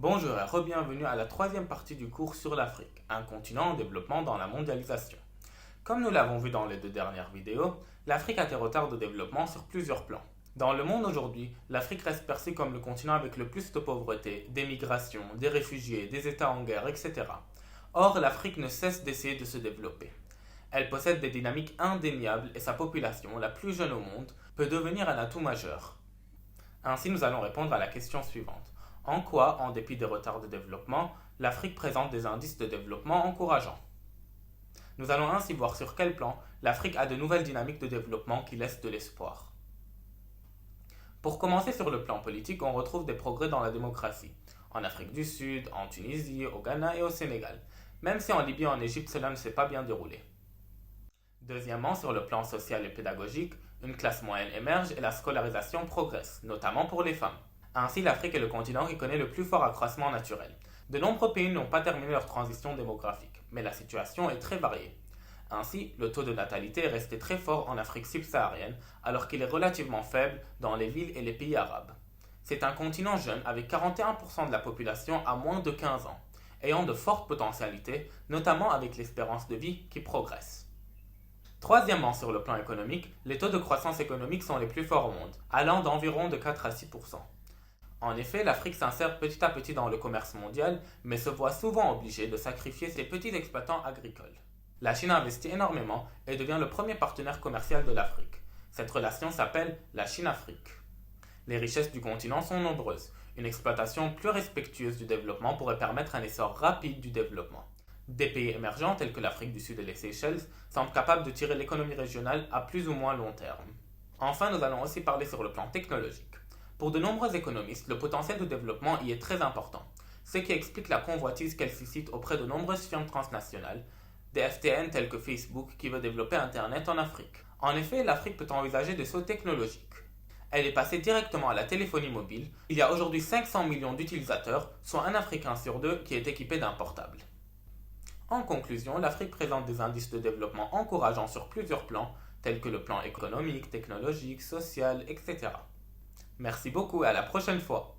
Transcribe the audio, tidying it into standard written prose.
Bonjour et re-bienvenue à la troisième partie du cours sur l'Afrique, un continent en développement dans la mondialisation. Comme nous l'avons vu dans les deux dernières vidéos, l'Afrique a des retards de développement sur plusieurs plans. Dans le monde aujourd'hui, l'Afrique reste perçue comme le continent avec le plus de pauvreté, d'émigration, des réfugiés, des États en guerre, etc. Or, l'Afrique ne cesse d'essayer de se développer. Elle possède des dynamiques indéniables et sa population, la plus jeune au monde, peut devenir un atout majeur. Ainsi, nous allons répondre à la question suivante. En quoi, en dépit des retards de développement, l'Afrique présente des indices de développement encourageants? Nous allons ainsi voir sur quel plan l'Afrique a de nouvelles dynamiques de développement qui laissent de l'espoir. Pour commencer sur le plan politique, on retrouve des progrès dans la démocratie. En Afrique du Sud, en Tunisie, au Ghana et au Sénégal. Même si en Libye et en Égypte cela ne s'est pas bien déroulé. Deuxièmement, sur le plan social et pédagogique, une classe moyenne émerge et la scolarisation progresse, notamment pour les femmes. Ainsi, l'Afrique est le continent qui connaît le plus fort accroissement naturel. De nombreux pays n'ont pas terminé leur transition démographique, mais la situation est très variée. Ainsi, le taux de natalité est resté très fort en Afrique subsaharienne, alors qu'il est relativement faible dans les villes et les pays arabes. C'est un continent jeune avec 41% de la population à moins de 15 ans, ayant de fortes potentialités, notamment avec l'espérance de vie qui progresse. Troisièmement, sur le plan économique, les taux de croissance économique sont les plus forts au monde, allant d'environ de 4 à 6%. En effet, l'Afrique s'insère petit à petit dans le commerce mondial, mais se voit souvent obligée de sacrifier ses petits exploitants agricoles. La Chine investit énormément et devient le premier partenaire commercial de l'Afrique. Cette relation s'appelle la Chine-Afrique. Les richesses du continent sont nombreuses. Une exploitation plus respectueuse du développement pourrait permettre un essor rapide du développement. Des pays émergents tels que l'Afrique du Sud et les Seychelles semblent capables de tirer l'économie régionale à plus ou moins long terme. Enfin, nous allons aussi parler sur le plan technologique. Pour de nombreux économistes, le potentiel de développement y est très important, ce qui explique la convoitise qu'elle suscite auprès de nombreuses firmes transnationales, des FTN tels que Facebook qui veut développer Internet en Afrique. En effet, l'Afrique peut envisager des sauts technologiques. Elle est passée directement à la téléphonie mobile. Il y a aujourd'hui 500 millions d'utilisateurs, soit un Africain sur deux qui est équipé d'un portable. En conclusion, l'Afrique présente des indices de développement encourageants sur plusieurs plans, tels que le plan économique, technologique, social, etc. Merci beaucoup et à la prochaine fois.